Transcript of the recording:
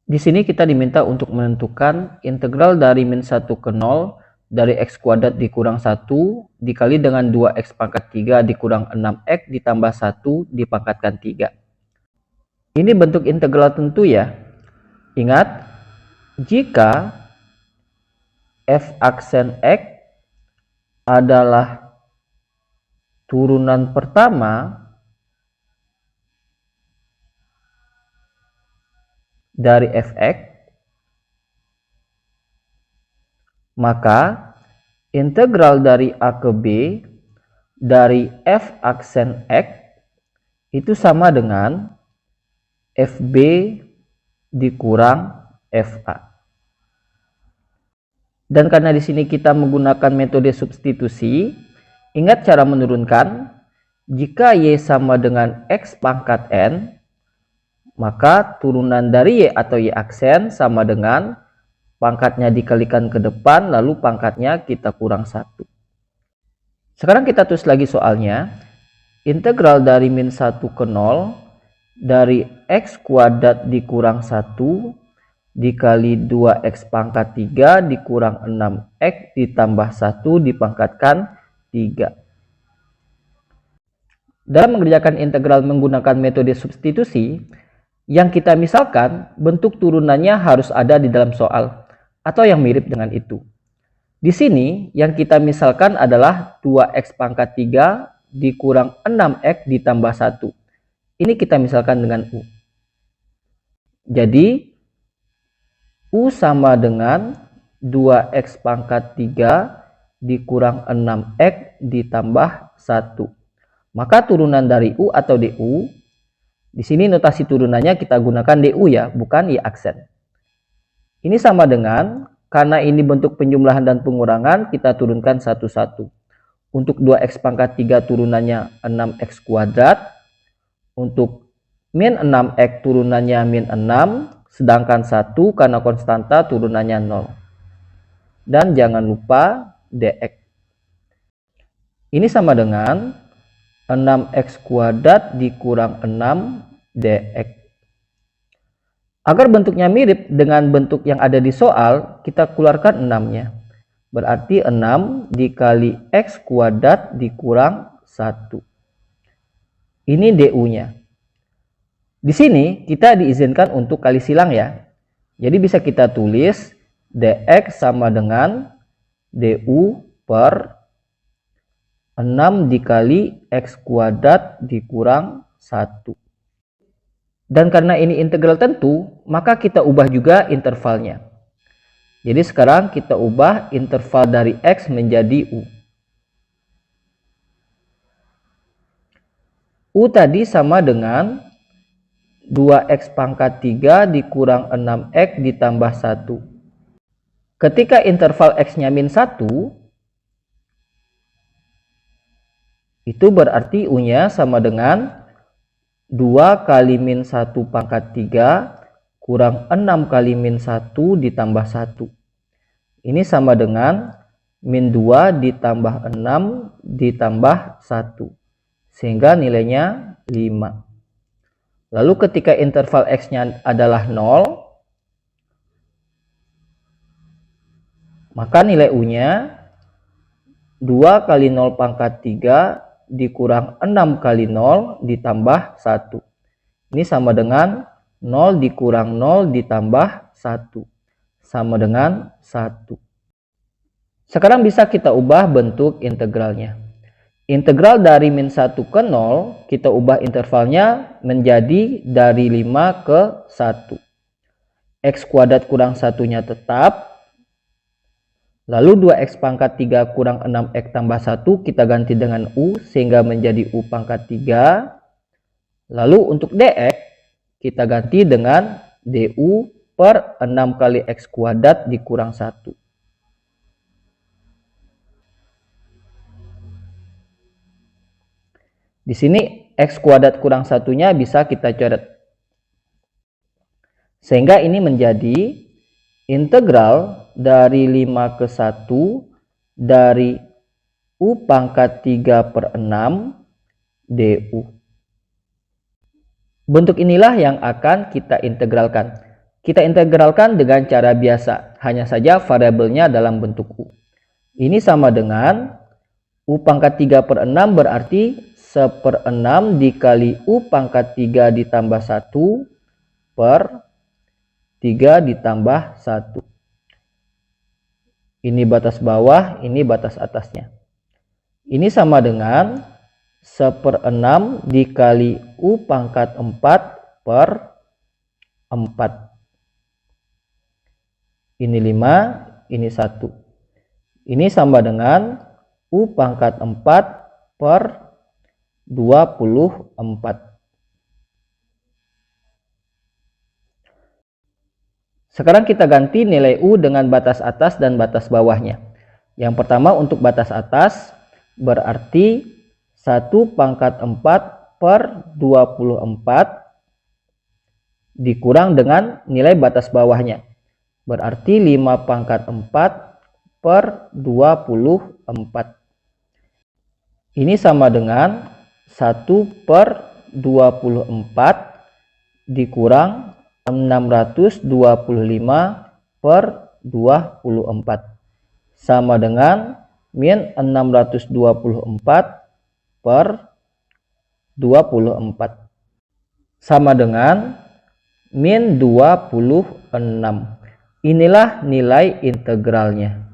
Di sini kita diminta untuk menentukan integral dari min 1 ke 0 dari x kuadrat dikurang 1 dikali dengan 2x pangkat 3 dikurang 6x ditambah 1 dipangkatkan 3. Ini bentuk integral tentu ya. Ingat, jika f aksen x adalah turunan pertama dari fx, maka integral dari a ke b dari f aksen x itu sama dengan fb dikurang fa. Dan karena di sini kita menggunakan metode substitusi, ingat cara menurunkan. Jika y sama dengan x pangkat n, maka turunan dari y atau y aksen sama dengan pangkatnya dikalikan ke depan, lalu pangkatnya kita kurang 1. Sekarang kita tulis lagi soalnya. Integral dari min 1 ke 0 dari x kuadrat dikurang 1 dikali 2x pangkat 3 dikurang 6x ditambah 1 dipangkatkan 3. Dalam mengerjakan integral menggunakan metode substitusi, yang kita misalkan bentuk turunannya harus ada di dalam soal atau yang mirip dengan itu. Di sini yang kita misalkan adalah 2x pangkat 3 dikurang 6x ditambah 1. Ini kita misalkan dengan U. Jadi U sama dengan 2x pangkat 3 dikurang 6x ditambah 1. Maka turunan dari U atau DU, di sini notasi turunannya kita gunakan DU ya, bukan Y aksen. Ini sama dengan, karena ini bentuk penjumlahan dan pengurangan, kita turunkan satu-satu. Untuk 2x pangkat 3 turunannya 6x kuadrat. Untuk min 6x turunannya min 6. Sedangkan 1 karena konstanta turunannya 0. Dan jangan lupa dx. Ini sama dengan 6x kuadrat dikurang 6 dx. Agar bentuknya mirip dengan bentuk yang ada di soal, kita keluarkan 6-nya. Berarti 6 dikali x kuadrat dikurang 1. Ini du-nya. Di sini kita diizinkan untuk kali silang ya. Jadi bisa kita tulis dx sama dengan du per 6 dikali x kuadrat dikurang 1. Dan karena ini integral tentu, maka kita ubah juga intervalnya. Jadi sekarang kita ubah interval dari x menjadi u. U tadi sama dengan 2x pangkat 3 dikurang 6x ditambah 1. Ketika interval x-nya min 1, itu berarti U-nya sama dengan 2 kali min 1 pangkat 3 kurang 6 kali min 1 ditambah 1. Ini sama dengan min 2 ditambah 6 ditambah 1. Sehingga nilainya 5. Lalu ketika interval x-nya adalah 0, maka nilai U-nya 2 kali 0 pangkat 3 dikurang 6 kali 0 ditambah 1. Ini sama dengan 0 dikurang 0 ditambah 1. Sama dengan 1. Sekarang bisa kita ubah bentuk integralnya. Integral dari min 1 ke 0, kita ubah intervalnya menjadi dari 5 ke 1. X kuadrat kurang 1-nya tetap. Lalu 2x pangkat 3 kurang 6x tambah 1 kita ganti dengan U sehingga menjadi U pangkat 3. Lalu untuk dx kita ganti dengan du per 6 kali x kuadrat dikurang 1. Di sini x kuadrat kurang 1-nya bisa kita coret. Sehingga ini menjadi integral dari 5 ke 1 dari U pangkat 3 per 6 du. Bentuk inilah yang akan kita integralkan. Kita integralkan dengan cara biasa, hanya saja variabelnya dalam bentuk U. Ini sama dengan U pangkat 3 per 6 berarti 1/6 dikali U pangkat 3 ditambah 1 per 3 ditambah 1. Ini batas bawah, ini batas atasnya. Ini sama dengan 1/6 dikali U pangkat 4 per 4. Ini 5, ini 1. Ini sama dengan U pangkat 4 per 24. Sekarang kita ganti nilai U dengan batas atas dan batas bawahnya. Yang pertama untuk batas atas berarti 1 pangkat 4 per 24 dikurang dengan nilai batas bawahnya. Berarti 5 pangkat 4 per 24. Ini sama dengan 1 per 24 dikurang 625 per 24. Sama dengan min 624 per 24. Sama dengan min 26. Inilah nilai integralnya.